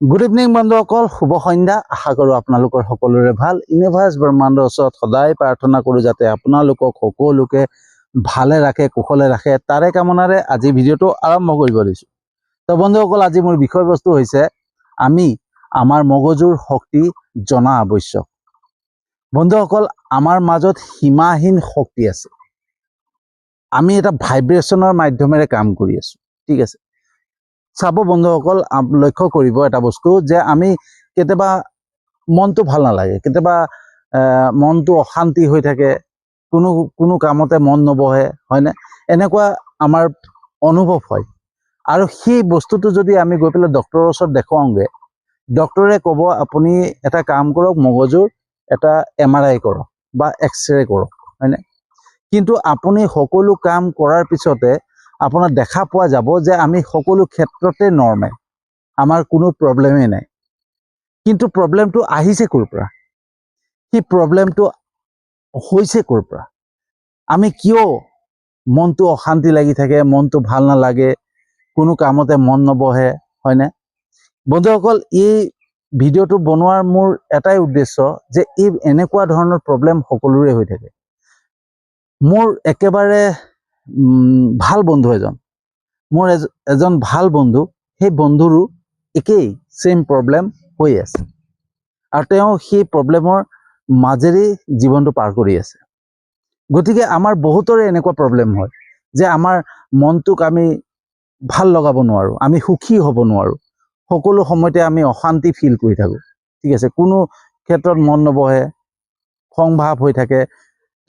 Good evening বন্ধুসকল, শুভ সন্ধ্যা। আশা কৰোঁ আপোনালোকৰ সকলোৰে ভাল। ইউনিভাৰ্ছ ব্ৰহ্মাণ্ডৰ ওচৰত সদায় প্ৰাৰ্থনা কৰোঁ যাতে আপোনালোকক সকলোকে ভালে ৰাখে, কুশলে ৰাখে। তাৰে কামনাৰে আজি ভিডিঅ'টো আৰম্ভ কৰিব দিছোঁ। তো বন্ধুসকল, আজি মোৰ বিষয়বস্তু হৈছে আমি আমাৰ মগজুৰ শক্তি জনা আৱশ্যক। বন্ধুসকল, আমাৰ মাজত সীমাহীন শক্তি আছে। আমি এটা ভাইব্ৰেশ্যনৰ মাধ্যমেৰে কাম কৰি আছোঁ, ঠিক আছে। চাব বন্ধুসকল, লক্ষ্য কৰিব এটা বস্তু যে আমি কেতিয়াবা মনটো ভাল নালাগে, কেতিয়াবা মনটো অশান্তি হৈ থাকে, কোনো কামতে মন নবহে, হয়নে? এনেকুৱা আমাৰ অনুভৱ হয়। আৰু সেই বস্তুটো যদি আমি গৈ পেলাই ডক্টৰৰ ওচৰত দেখুৱাওঁগৈ, ডক্টৰে ক'ব আপুনি এটা কাম কৰক, মগজুৰ এটা MRI কৰক বা এক্সৰে কৰক, হয়নে? কিন্তু আপুনি সকলো কাম কৰাৰ পিছতে আপোনাৰ দেখা পোৱা যাব যে আমি সকলো ক্ষেত্ৰতে নৰ্মেল, আমাৰ কোনো প্ৰব্লেমেই নাই। কিন্তু প্ৰব্লেমটো আহিছে ক'ৰ পৰা? সেই প্ৰব্লেমটো হৈছে ক'ৰ পৰা? আমি কিয় মনটো অশান্তি লাগি থাকে, মনটো ভাল নালাগে, কোনো কামতে মন নবহে, হয়নে? বন্ধুসকল, এই ভিডিঅ'টো বনোৱাৰ মোৰ এটাই উদ্দেশ্য যে এই এনেকুৱা ধৰণৰ প্ৰব্লেম সকলোৰে হৈ থাকে। মোৰ একেবাৰে ভাল বন্ধু এজন ভাল বন্ধু, সেই বন্ধুৰো একেই সেম প্ৰব্লেম হৈ আছে আৰু তেওঁ সেই প্ৰব্লেমৰ মাজেৰে জীৱনটো পাৰ কৰি আছে। গতিকে আমাৰ বহুতৰে এনেকুৱা প্ৰব্লেম হয় যে আমাৰ মনটোক আমি ভাল লগাব নোৱাৰোঁ, আমি সুখী হ'ব নোৱাৰোঁ, সকলো সময়তে আমি অশান্তি ফিল কৰি থাকোঁ, ঠিক আছে। কোনো ক্ষেত্ৰত মন নবহে, খং ভাৱ হৈ থাকে,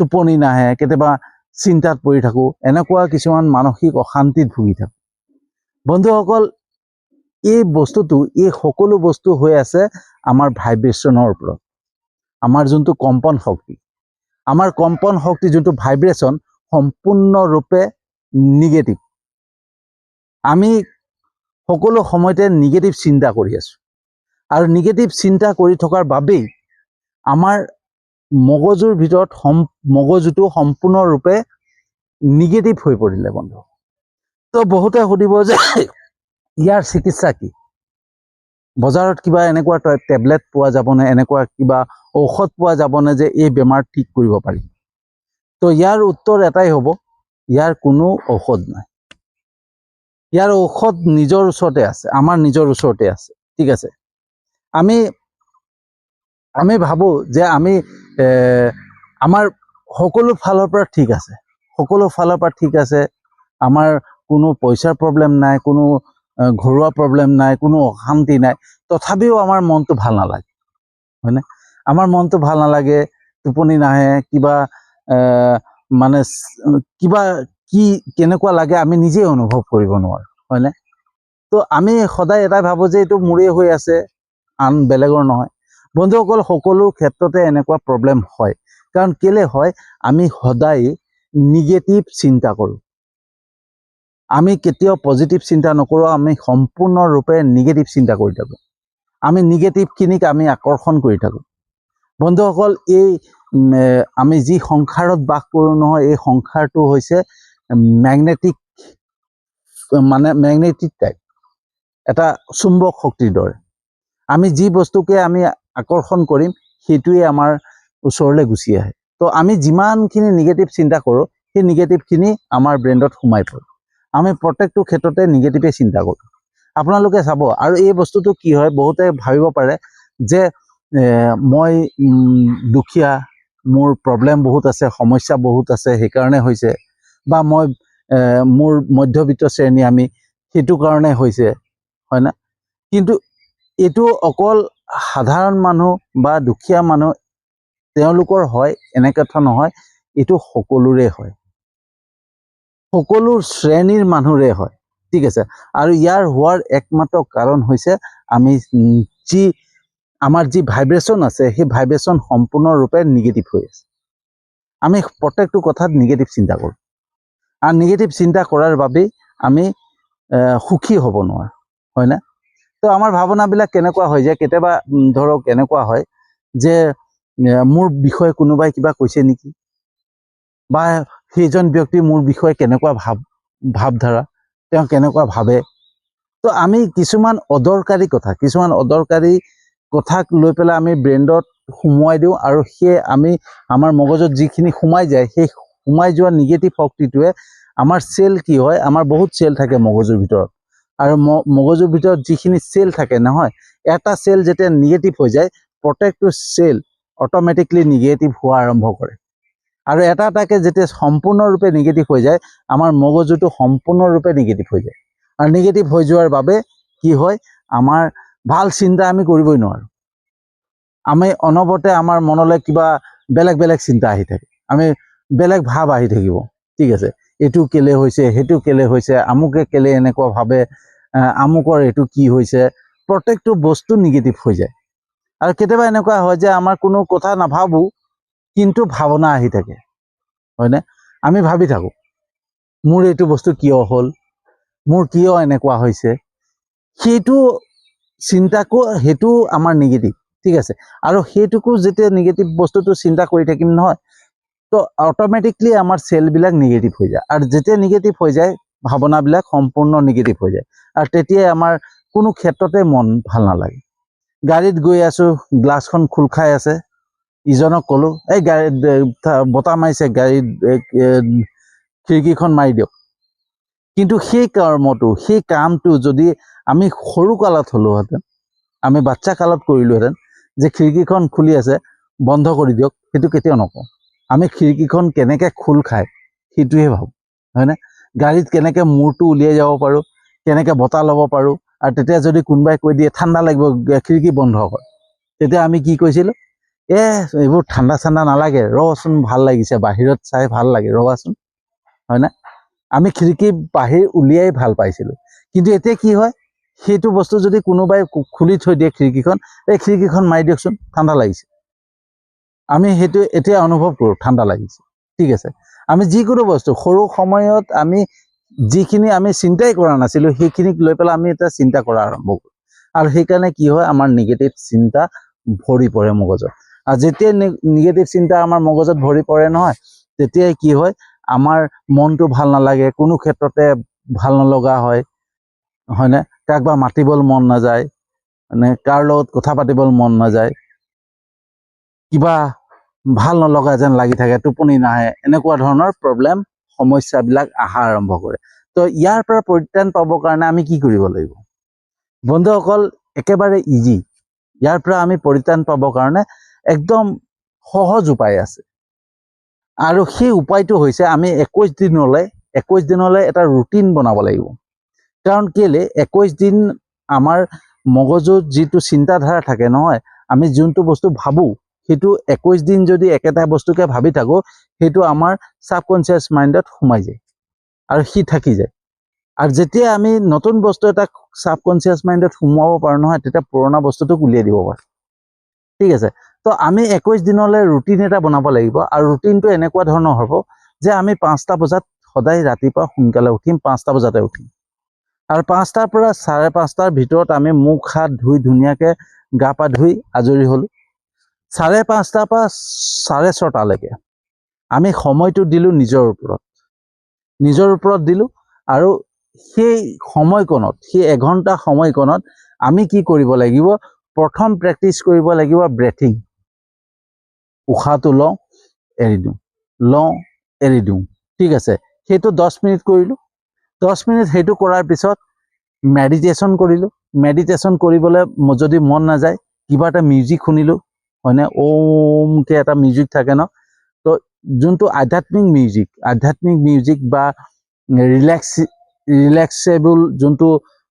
টোপনি নাহে, কেতিয়াবা চিন্তাত পৰি থাকোঁ, এনেকুৱা কিছুমান মানসিক অশান্তিত ভুগি থাকোঁ। বন্ধুসকল, এই সকলো বস্তু হৈ আছে আমাৰ ভাইব্ৰেশ্যনৰ ওপৰত। আমাৰ যোনটো কম্পন শক্তি, আমাৰ কম্পন শক্তি যোনটো ভাইব্ৰেশ্যন, সম্পূৰ্ণৰূপে নিগেটিভ। আমি সকলো সময়তে নিগেটিভ চিন্তা কৰি আছোঁ আৰু নিগেটিভ চিন্তা কৰি থকাৰ বাবেই আমাৰ মগজুৰ ভিতৰত মগজুটো সম্পূৰ্ণৰূপে নিগেটিভ হৈ পৰিলে বন্ধু। তো বহুতে সুধিব যে ইয়াৰ চিকিৎসা কি? বজাৰত কিবা এনেকুৱা টেবলেট পোৱা যাবনে, এনেকুৱা কিবা ঔষধ পোৱা যাবনে যে এই বেমাৰ ঠিক কৰিব পাৰি? তো ইয়াৰ উত্তৰ এটাই হ'ব, ইয়াৰ কোনো ঔষধ নাই। ইয়াৰ ঔষধ নিজৰ ওচৰতে আছে, আমাৰ নিজৰ ওচৰতে আছে, ঠিক আছে। আমি ভাবোঁ যে আমি আমাৰ সকলো ফালৰ পৰা ঠিক আছে, সকলো ফালৰ পৰা ঠিক আছে, আমাৰ কোনো পইচাৰ প্ৰব্লেম নাই, কোনো ঘৰুৱা প্ৰব্লেম নাই, কোনো অশান্তি নাই, তথাপিও আমাৰ মনটো ভাল নালাগে, হয়নে? আমাৰ মনটো ভাল নালাগে, টোপনি নাহে, কিবা মানে কিবা কেনেকুৱা লাগে আমি নিজেই অনুভৱ কৰিব নোৱাৰোঁ, হয়নে? তো আমি সদায় এটাই ভাবোঁ যে এইটো মোৰেই হৈ আছে, আন বেলেগৰ নহয়। বন্ধুসকল, সকলো ক্ষেত্ৰতে এনেকুৱা প্ৰব্লেম হয়। কাৰণ কেলে হয়, আমি সদায় নিগেটিভ চিন্তা কৰোঁ। আমি কেতিয়াও পজিটিভ চিন্তা নকৰোঁ, আমি সম্পূৰ্ণৰূপে নিগেটিভ চিন্তা কৰি থাকোঁ। আমি নিগেটিভখিনিক আমি আকৰ্ষণ কৰি থাকোঁ। বন্ধুসকল, আমি যি সংসাৰত বাস কৰোঁ নহয়, এই সংসাৰটো হৈছে মেগনেটিক টাইপ, এটা চুম্বক শক্তিৰ দৰে। আমি যি বস্তুকে আমি আকৰ্ষণ কৰিম, সেইটোৱে আমাৰ ওচৰলৈ গুচি আহে। তো আমি যিমানখিনি নিগেটিভ চিন্তা কৰোঁ, সেই নিগেটিভখিনি আমাৰ ব্ৰেইনত সোমাই পৰে। আমি প্ৰত্যেকটো ক্ষেত্ৰতে নিগেটিভে চিন্তা কৰোঁ। আপোনালোকে চাব, আৰু এই বস্তুটো কি হয়, বহুতে ভাবিব পাৰে যে মই দুখীয়া, মোৰ প্ৰব্লেম বহুত আছে, সমস্যা বহুত আছে, সেইকাৰণে হৈছে, বা মোৰ মধ্যবিত্ত শ্ৰেণী, আমি সেইটো কাৰণে হৈছে, হয় না? কিন্তু এইটো অকল সাধাৰণ মানুহ বা দুখীয়া মানুহ তেওঁলোকৰ হয় এনে কথা নহয়, এইটো সকলোৰে হয়, সকলো শ্ৰেণীৰ মানুহৰে হয়, ঠিক আছে। আৰু ইয়াৰ হোৱাৰ একমাত্ৰ কাৰণ হৈছে আমাৰ যি ভাইব্ৰেশ্যন আছে, সেই ভাইব্ৰেশ্যন সম্পূৰ্ণৰূপে নিগেটিভ হৈ আছে। আমি প্ৰত্যেকটো কথাত নিগেটিভ চিন্তা কৰোঁ, আৰু নিগেটিভ চিন্তা কৰাৰ বাবেই আমি সুখী হ'ব নোৱাৰোঁ, হয় না? তো আমাৰ ভাৱনাবিলাক কেনেকুৱা হয় যে কেতিয়াবা ধৰক এনেকুৱা হয় যে মোৰ বিষয়ে কোনোবাই কিবা কৈছে নেকি, বা সেইজন ব্যক্তি মোৰ বিষয়ে কেনেকুৱা ভাৱধাৰা, তেওঁ কেনেকুৱা ভাবে, তো আমি কিছুমান অদৰকাৰী কথাক লৈ পেলাই আমি ব্ৰেইনত সোমোৱাই দিওঁ আৰু সেই আমি আমাৰ মগজত যিখিনি সোমাই যায় সেই সোমাই যোৱা নিগেটিভ শক্তিটোৱে আমাৰ চেল কি হয় আমাৰ বহুত চেল থাকে মগজুৰ ভিতৰত আৰু মগজুৰ ভিতৰত যিখিনি চেল থাকে নহয় এটা চেল যেতিয়া নিগেটিভ হৈ যায় প্ৰত্যেকটো চেল অট'মেটিকলি নিগেটিভ হোৱা আৰম্ভ কৰে আৰু এটা এটাকে যেতিয়া সম্পূৰ্ণৰূপে নিগেটিভ হৈ যায় আমাৰ মগজুটো সম্পূৰ্ণৰূপে নিগেটিভ হৈ যায় আৰু নিগেটিভ হৈ যোৱাৰ বাবে কি হয় আমাৰ ভাল চিন্তা আমি কৰিবই নোৱাৰোঁ আমি অনবৰতে আমাৰ মনলৈ কিবা বেলেগ বেলেগ চিন্তা আহি থাকে আমি বেলেগ ভাৱ আহি থাকিব ঠিক আছে এইটো কেলে হৈছে সেইটো কেলে হৈছে আমুকে কেলে এনেকুৱা ভাবে আমুকৰ এইটো কি হৈছে প্ৰত্যেকটো বস্তু নিগেটিভ হৈ যায় আৰু কেতিয়াবা এনেকুৱা হয় যে আমাৰ কোনো কথা নাভাবোঁ কিন্তু ভাৱনা আহি থাকে হয়নে আমি ভাবি থাকোঁ মোৰ এইটো বস্তু কিয় হ'ল মোৰ কিয় এনেকুৱা হৈছে সেইটো চিন্তাকো সেইটো আমাৰ নিগেটিভ ঠিক আছে আৰু সেইটোকো যেতিয়া নিগেটিভ বস্তুটো চিন্তা কৰি থাকিম নহয় তো অট'মেটিকলি আমাৰ চেলবিলাক নিগেটিভ হৈ যায় আৰু যেতিয়া নিগেটিভ হৈ যায় ভাৱনাবিলাক সম্পূৰ্ণ নিগেটিভ হৈ যায় আৰু তেতিয়াই আমাৰ কোনো ক্ষেত্ৰতে মন ভাল নালাগে গাড়ীত গৈ আছোঁ গ্লাছখন খোল খাই আছে ইজনক ক'লোঁ এই গাড়ীত বতাহ মাৰিছে গাড়ীত খিৰিকীখন মাৰি দিয়ক কিন্তু সেই কামটো যদি আমি সৰু কালত হ'লোহেঁতেন আমি বাচ্চা কালত কৰিলোহেঁতেন যে খিৰিকীখন খুলি আছে বন্ধ কৰি দিয়ক সেইটো কেতিয়াও নকওঁ আমি খিৰিকীখন কেনেকৈ খোল খায় সেইটোহে ভাবোঁ হয়নে গাড়ীত কেনেকৈ মূৰটো উলিয়াই যাব পাৰোঁ কেনেকৈ বতাহ ল'ব পাৰোঁ আৰু তেতিয়া যদি কোনোবাই কৈ দিয়ে ঠাণ্ডা লাগিব খিৰিকী বন্ধ কৰ তেতিয়া আমি কি কৈছিলোঁ এইবোৰ ঠাণ্ডা ঠাণ্ডা নালাগে ৰচোন ভাল লাগিছে বাহিৰত চাই ভাল লাগে ৰ'বাচোন হয়নে আমি খিৰিকী বাহিৰ উলিয়াই ভাল পাইছিলোঁ কিন্তু এতিয়া কি হয় সেইটো বস্তু যদি কোনোবাই খুলি থৈ দিয়ে খিৰিকীখন এই খিৰিকীখন মাৰি দিয়কচোন ঠাণ্ডা লাগিছে আমি সেইটো এতিয়া অনুভৱ কৰোঁ ঠাণ্ডা লাগিছে ঠিক আছে আমি যিকোনো বস্তু সৰু সময়ত আমি যিখিনি আমি চিন্তাই কৰা নাছিলোঁ সেইখিনিক লৈ পেলাই আমি এতিয়া চিন্তা কৰা আৰম্ভ কৰোঁ আৰু সেইকাৰণে কি হয় আমাৰ নিগেটিভ চিন্তা ভৰি পৰে মগজত আৰু যেতিয়া নিগেটিভ চিন্তা আমাৰ মগজত ভৰি পৰে নহয় তেতিয়াই কি হয় আমাৰ মনটো ভাল নালাগে কোনো ক্ষেত্ৰতে ভাল নলগা হয় হয়নে কাকবা মাতিবলৈ মন নাযায় মানে কাৰ লগত কথা পাতিবলৈ মন নাযায় কিবা ভাল নলগা যেন লাগি থাকে টোপনি নাহে এনেকুৱা ধৰণৰ প্ৰব্লেম সমস্যাবিলাক অহা আৰম্ভ কৰে তো ইয়াৰ পৰা পৰিত্ৰাণ পাবৰ কাৰণে আমি কি কৰিব লাগিব বন্ধুসকল একেবাৰে ইজি ইয়াৰ পৰা আমি পৰিত্ৰাণ পাবৰ কাৰণে একদম সহজ উপায় আছে আৰু সেই উপায়টো হৈছে আমি 21 দিনলৈ এটা ৰুটিন বনাব লাগিব কাৰণ কেলে 21 দিন আমাৰ মগজুত যিটো চিন্তাধাৰা থাকে নহয় আমি যোনটো বস্তু ভাবোঁ সেইটো 21 দিন যদি একেটা বস্তুকে ভাবি থাকোঁ সেইটো আমাৰ ছাবকনচিয়াছ মাইণ্ডত সোমাই যায় আৰু সি থাকি যায় আৰু যেতিয়া আমি নতুন বস্তু এটা ছাবকনচিয়াছ মাইণ্ডত সোমোৱাব পাৰোঁ নহয় তেতিয়া পুৰণা বস্তুটোক উলিয়াই দিব পাৰোঁ ঠিক আছে তো আমি 21 দিনলৈ ৰুটিন এটা বনাব লাগিব আৰু ৰুটিনটো এনেকুৱা ধৰণৰ হ'ব যে আমি 5টা বজাত সদায় ৰাতিপুৱা সোনকালে উঠিম 5টা বজাতে উঠিম আৰু 5টাৰ পৰা 5:30টাৰ ভিতৰত আমি মুখ হাত ধুই ধুনীয়াকৈ গা পা ধুই আজৰি হ'লোঁ 5:30টাৰ পৰা 6:30লৈকে আমি সময়টো দিলোঁ নিজৰ ওপৰত দিলোঁ আৰু সেই সময়কণত সেই এঘণ্টা সময়কণত আমি কি কৰিব লাগিব প্ৰথম প্ৰেক্টিছ কৰিব লাগিব ব্ৰেথিং উশাহটো লওঁ এৰি দিওঁ ঠিক আছে সেইটো 10 মিনিট কৰিলোঁ 10 মিনিট সেইটো কৰাৰ পিছত মেডিটেশ্যন কৰিলোঁ মেডিটেশ্যন কৰিবলৈ যদি মন নাযায় কিবা এটা মিউজিক শুনিলোঁ হয়নে ওমকৈ এটা মিউজিক থাকে ন তো যোনটো আধ্যাত্মিক মিউজিক বা ৰিলেক্সেবল যোনটো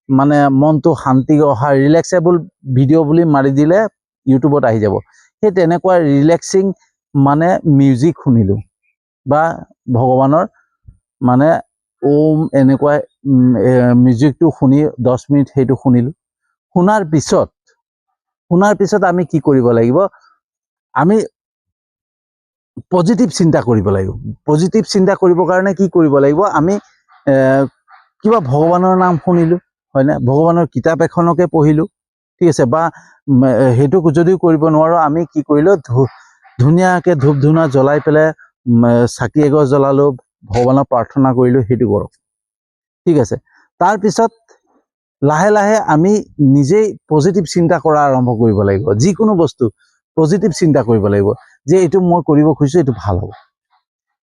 মানে মনটো শান্তি অহা ৰিলেক্সেবল ভিডিঅ' বুলি মাৰি দিলে ইউটিউবত আহি যাব সেই তেনেকুৱা ৰিলেক্সিং মানে মিউজিক শুনিলোঁ বা ভগৱানৰ মানে এনেকুৱা মিউজিকটো শুনি 10 মিনিট সেইটো শুনিলোঁ শুনাৰ পিছত আমি কি কৰিব লাগিব আমি পজিটিভ চিন্তা কৰিব লাগিব পজিটিভ চিন্তা কৰিবৰ কাৰণে কি কৰিব লাগিব আমি কিবা ভগৱানৰ নাম শুনিলোঁ হয়নে ভগৱানৰ কিতাপ এখনকে পঢ়িলোঁ ঠিক আছে বা সেইটো যদিও কৰিব নোৱাৰোঁ আমি কি কৰিলোঁ ধুনীয়াকৈ ধূপ ধূনা জ্বলাই পেলাই চাকি এগছ জ্বলালোঁ ভগৱানক প্ৰাৰ্থনা কৰিলোঁ সেইটো কৰক ঠিক আছে তাৰপিছত লাহে লাহে আমি নিজেই পজিটিভ চিন্তা কৰা আৰম্ভ কৰিব লাগিব। যিকোনো বস্তু পজিটিভ চিন্তা কৰিব লাগিব যে এইটো মই কৰিব খুজিছোঁ, এইটো ভাল হ'ব,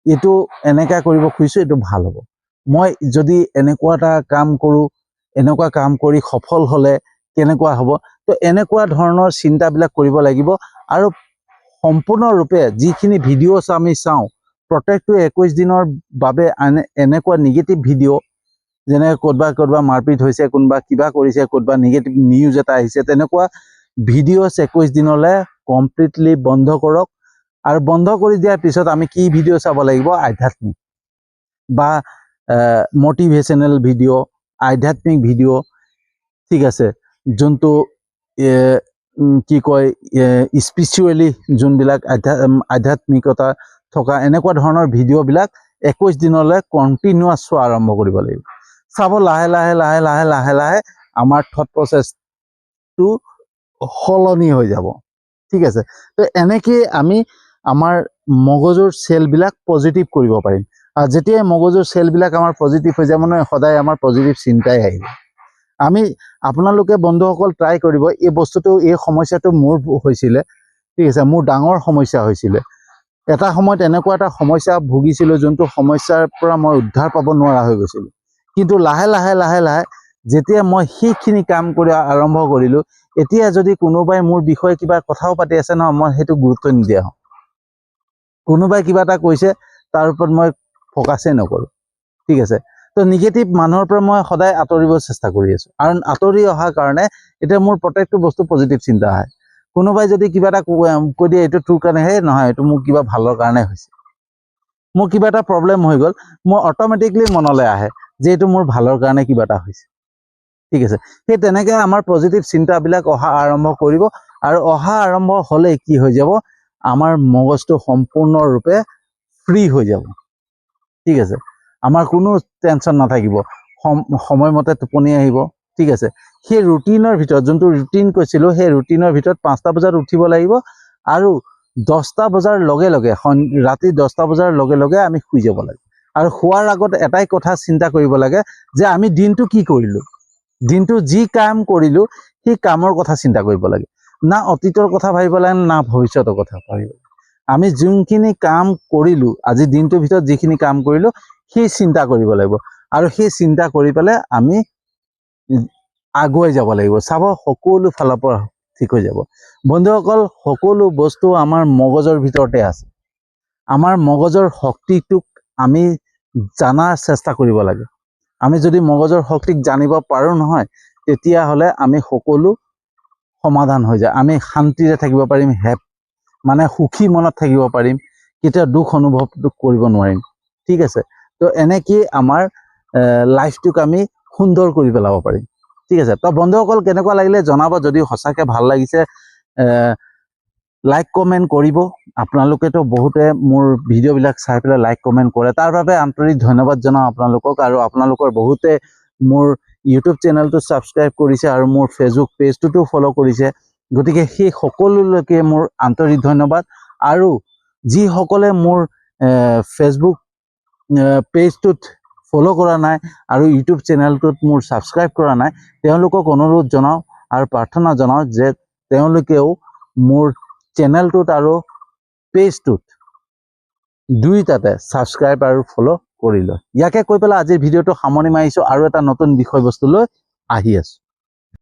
এইটো এনেকৈ কৰিব খুজিছোঁ, এইটো ভাল হ'ব। মই যদি এনেকুৱা এটা কাম কৰোঁ, এনেকুৱা কাম কৰি সফল হ'লে কেনেকুৱা হ'ব, তো এনেকুৱা ধৰণৰ চিন্তাবিলাক কৰিব লাগিব। আৰু সম্পূৰ্ণৰূপে যিখিনি ভিডিঅ'ছ আমি চাওঁ, প্ৰত্যেকটো 21 দিনৰ বাবে এনেকুৱা নিগেটিভ ভিডিঅ', যেনে ক'ৰবাত মাৰপিট হৈছে, কোনোবা কিবা কৰিছে, ক'ৰবাত নিগেটিভ নিউজ এটা আহিছে, তেনেকুৱা ভিডিঅ'ছ 21 দিনলৈ কমপ্লিটলি বন্ধ কৰক। আৰু বন্ধ কৰি দিয়াৰ পিছত আমি কি ভিডিঅ' চাব লাগিব? আধ্যাত্মিক বা মটিভেশ্যনেল ভিডিঅ', আধ্যাত্মিক ভিডিঅ', ঠিক আছে, যোনটো কি কয় স্পিৰিচুৱেলি যোনবিলাক আধ্যাত্মিকতা থকা এনেকুৱা ধৰণৰ ভিডিঅ'বিলাক 21 দিনলৈ কণ্টিনিউৱাছ চোৱা আৰম্ভ কৰিব লাগিব। চাব লাহে লাহে লাহে লাহে লাহে লাহে আমাৰ থট প্ৰচেছটো সলনি হৈ যাব, ঠিক আছে। তো এনেকৈ আমি আমাৰ মগজুৰ চেলবিলাক পজিটিভ কৰিব পাৰিম। আৰু যেতিয়াই মগজুৰ চেলবিলাক আমাৰ পজিটিভ হৈ যাব নহয়, সদায় আমাৰ পজিটিভ চিন্তাই আহিব। আপোনালোকে বন্ধুসকল ট্ৰাই কৰিব। এই বস্তুটো, এই সমস্যাটো মোৰ হৈছিলে, ঠিক আছে, মোৰ ডাঙৰ সমস্যা হৈছিলে। এটা সময়ত এনেকুৱা এটা সমস্যা ভুগিছিলোঁ, যোনটো সমস্যাৰ পৰা মই উদ্ধাৰ পাব নোৱাৰা হৈ গৈছিলোঁ। কিন্তু লাহে লাহে লাহে লাহে যেতিয়া মই সেইখিনি কাম কৰি আৰম্ভ কৰিলোঁ, এতিয়া যদি কোনোবাই মোৰ বিষয়ে কিবা কথাও পাতি আছে নহয়, মই সেইটো গুৰুত্ব নিদিয়া হওঁ। কোনোবাই কিবা এটা কৈছে, তাৰ ওপৰত মই ফ'কাছেই নকৰোঁ, ঠিক আছে। তো নিগেটিভ মানুহৰ পৰা মই সদায় আঁতৰিব চেষ্টা কৰি আছোঁ। আৰু আঁতৰি অহাৰ কাৰণে এতিয়া মোৰ প্ৰত্যেকটো বস্তু পজিটিভ চিন্তা আহে। কোনোবাই যদি কিবা এটা কৈ দিয়ে, এইটো তোৰ কাৰণেহে নহয়, এইটো মোৰ কিবা ভালৰ কাৰণে হৈছে, মোৰ কিবা এটা প্ৰব্লেম হৈ গ'ল, মোৰ অট'মেটিকলি মনলৈ আহে যে এইটো মোৰ ভালৰ কাৰণে কিবা এটা হৈছে, ঠিক আছে। সেই তেনেকৈ আমাৰ পজিটিভ চিন্তাবিলাক অহা আৰম্ভ কৰিব। আৰু অহা আৰম্ভ হ'লে কি হৈ যাব? আমাৰ মগজটো সম্পূৰ্ণৰূপে ফ্ৰী হৈ যাব, ঠিক আছে। আমাৰ কোনো টেনশ্যন নাথাকিব, সময়মতে টোপনি আহিব, ঠিক আছে। সেই ৰুটিনৰ ভিতৰত, যোনটো ৰুটিন কৈছিলোঁ, সেই ৰুটিনৰ ভিতৰত 5টা বজাত উঠিব লাগিব। আৰু 10টা বজাৰ লগে লগে, ৰাতি 10টা বজাৰ লগে লগে আমি শুই যাব লাগে। আৰু শোৱাৰ আগত এটাই কথা চিন্তা কৰিব লাগে যে আমি দিনটো কি কৰিলোঁ, দিনটো যি কাম কৰিলোঁ, সেই কামৰ কথা চিন্তা কৰিব লাগে। না অতীতৰ কথা ভাবিব লাগে, না ভৱিষ্যতৰ কথা ভাবিব লাগে। আমি যোনখিনি কাম কৰিলোঁ, আজি দিনটোৰ ভিতৰত যিখিনি কাম কৰিলোঁ, সেই চিন্তা কৰিব লাগিব। আৰু সেই চিন্তা কৰি পেলাই আমি আগুৱাই যাব লাগিব। চাব, সকলো ফালৰ পৰা ঠিক হৈ যাব। বন্ধুসকল, সকলো বস্তু আমাৰ মগজৰ ভিতৰতে আছে। আমাৰ মগজৰ শক্তিটোক আমি জনাৰ চেষ্টা কৰিব লাগে। আমি যদি মগজৰ শক্তিক জানিব পাৰোঁ নহয়, তেতিয়াহ'লে আমি সকলো সমাধান হৈ যায়। আমি শান্তিৰে থাকিব পাৰিম, মানে সুখী মনত থাকিব পাৰিম, কেতিয়াও দুখ অনুভৱ কৰিব নোৱাৰিম, ঠিক আছে। তো এনেকেই আমাৰ লাইফটোক আমি সুন্দৰ কৰি পেলাব পাৰিম, ঠিক আছে। তো বন্ধুসকল, কেনেকুৱা লাগিলে জনাব। যদি সঁচাকৈ ভাল লাগিছে, লাইক কমেণ্ট কৰিব। আপোনালোকেতো বহুতে মোৰ ভিডিঅ'বিলাক চাই পেলাই লাইক কমেণ্ট কৰে, তাৰ বাবে আন্তৰিক ধন্যবাদ জনাওঁ আপোনালোকক। আৰু আপোনালোকৰ বহুতে মোৰ ইউটিউব চেনেলটো ছাবস্ক্ৰাইব কৰিছে আৰু মোৰ ফেচবুক পেজটোতো ফ'ল' কৰিছে। গতিকে সেই সকলোলৈকে মোৰ আন্তৰিক ধন্যবাদ। আৰু যিসকলে মোৰ ফেচবুক পেজটোত ফ'ল' কৰা নাই আৰু ইউটিউব চেনেলটোত মোৰ ছাবস্ক্ৰাইব কৰা নাই, তেওঁলোকক অনুৰোধ জনাওঁ আৰু প্ৰাৰ্থনা জনাওঁ যে তেওঁলোকেও মোৰ চেনেলটোত আৰু পেজটোত দুইটাতে ছাবস্ক্ৰাইব আৰু ফ'ল' কৰি লয়। ইয়াকে কৈ পেলাই আজিৰ ভিডিঅ'টো সামৰণি মাৰিছোঁ। আৰু এটা নতুন বিষয়বস্তু লৈ আহি আছোঁ।